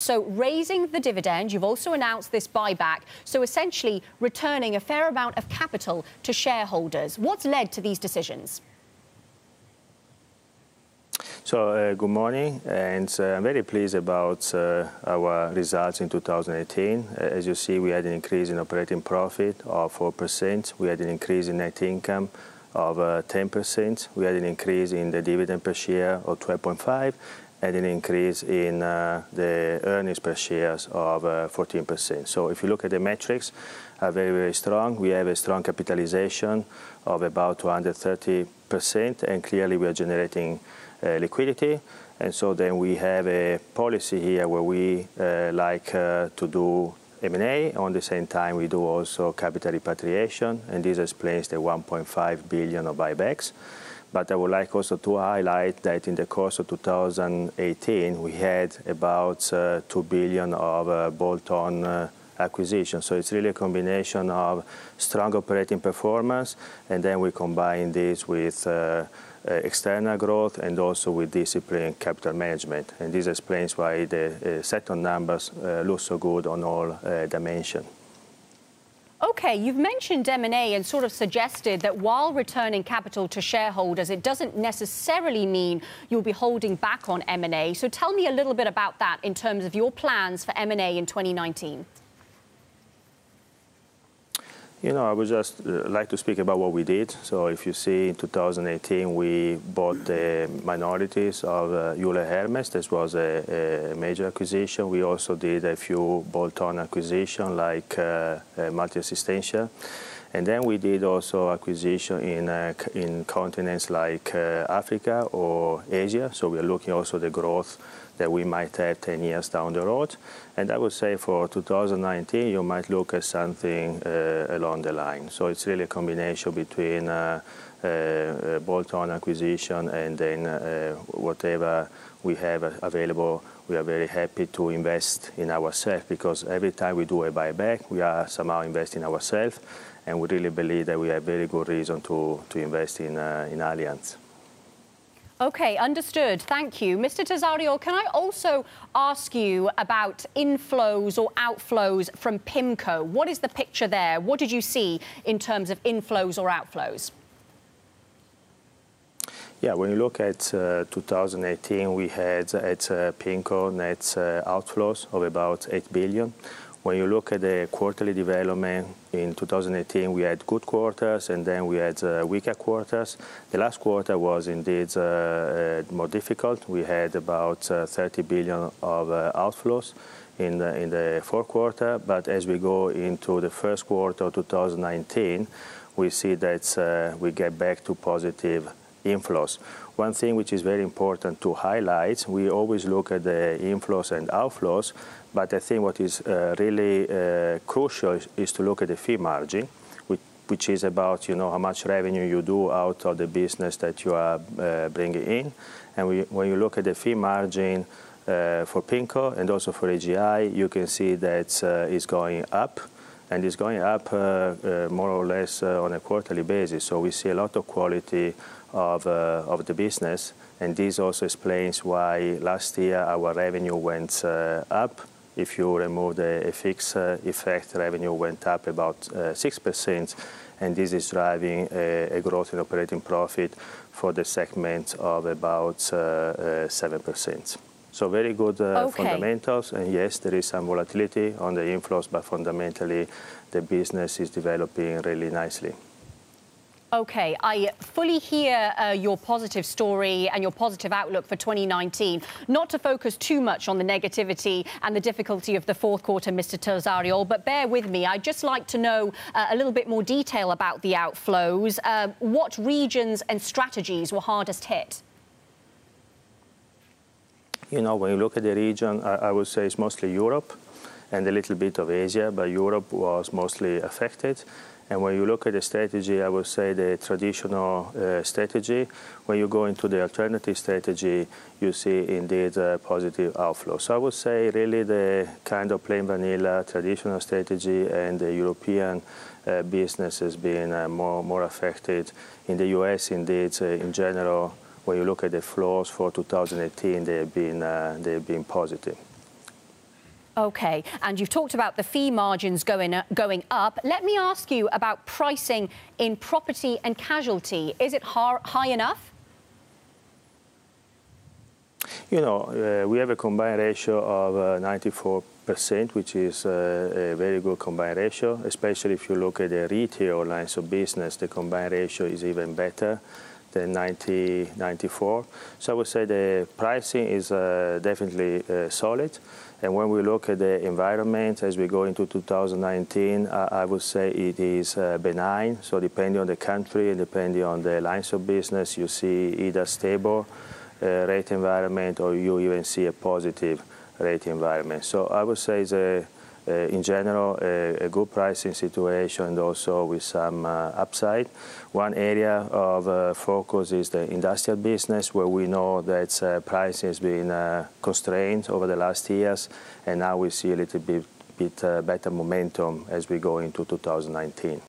So raising the dividend, you've also announced this buyback, so essentially returning a fair amount of capital to shareholders. What's led to these decisions? So good morning, and I'm very pleased about our results in 2018. As you see, we had an increase in operating profit of 4%. We had an increase in net income of 10%. We had an increase in the dividend per share of 12.5%, and an increase in the earnings per share of 14%. So if you look at the metrics, are very, very strong. We have a strong capitalization of about 230%, and clearly we are generating liquidity. And so then we have a policy here where we like to do M&A. On the same time, we do also capital repatriation, and this explains the 1.5 billion of buybacks. But I would like also to highlight that in the course of 2018, we had about 2 billion of bolt-on acquisition. So it's really a combination of strong operating performance, and then we combine this with external growth and also with disciplined capital management. And this explains why the set of numbers look so good on all dimensions. OK, you've mentioned M&A and sort of suggested that while returning capital to shareholders, it doesn't necessarily mean you'll be holding back on M&A. So tell me a little bit about that in terms of your plans for M&A in 2019. You know, I would just like to speak about what we did. So if you see in 2018, we bought the minorities of Euler Hermes. This was a major acquisition. We also did a few bolt-on acquisitions like Multi-Assistentia. And then we did also acquisition in continents like Africa or Asia. So we are looking also at the growth that we might have 10 years down the road. And I would say for 2019, you might look at something along the line. So it's really a combination between bolt-on acquisition and then whatever we have available. We are very happy to invest in ourselves, because every time we do a buyback, we are somehow investing in ourselves. And we really believe that we have very good reason to invest in Allianz. OK, understood. Thank you. Mr. Terzariol, can I also ask you about inflows or outflows from Pimco? What is the picture there? What did you see in terms of inflows or outflows? Yeah, when you look at 2018, we had at Pimco net outflows of about 8 billion. When you look at the quarterly development in 2018, we had good quarters, and then we had weaker quarters. The last quarter was indeed more difficult. We had about 30 billion of outflows in the fourth quarter. But as we go into the first quarter of 2019, we see that we get back to positive inflows. One thing which is very important to highlight, we always look at the inflows and outflows, but I think what is really crucial is to look at the fee margin, which is about how much revenue you do out of the business that you are bringing in. And when you look at the fee margin for Pimco and also for AGI, you can see that it's going up. And it's going up more or less on a quarterly basis. So we see a lot of quality of the business. And this also explains why last year our revenue went up. If you remove the FX effect, revenue went up about 6%. And this is driving a growth in operating profit for the segment of about 7%. So very good fundamentals, and yes, there is some volatility on the inflows, but fundamentally the business is developing really nicely. OK, I fully hear your positive story and your positive outlook for 2019. Not to focus too much on the negativity and the difficulty of the fourth quarter, Mr. Terzariol, but bear with me. I'd just like to know a little bit more detail about the outflows. What regions and strategies were hardest hit? You know, when you look at the region, I would say it's mostly Europe and a little bit of Asia, but Europe was mostly affected. And when you look at the strategy, I would say the traditional strategy. When you go into the alternative strategy, you see indeed positive outflow. So I would say really the kind of plain vanilla traditional strategy and the European business has been more affected. In the US, indeed, in general, when you look at the flows for 2018, they have been positive. Okay, and you've talked about the fee margins going up. Let me ask you about pricing in property and casualty. Is it high enough? You know, we have a combined ratio of 94%, which is a very good combined ratio, especially if you look at the retail lines of business. The combined ratio is even better than 94. So I would say the pricing is definitely solid. And when we look at the environment as we go into 2019, I would say it is benign. So depending on the country and depending on the lines of business, you see either stable rate environment or you even see a positive rate environment. So I would say it's in general a good pricing situation and also with some upside. One area of focus is the industrial business, where we know that pricing has been constrained over the last years, and now we see a little bit better momentum as we go into 2019.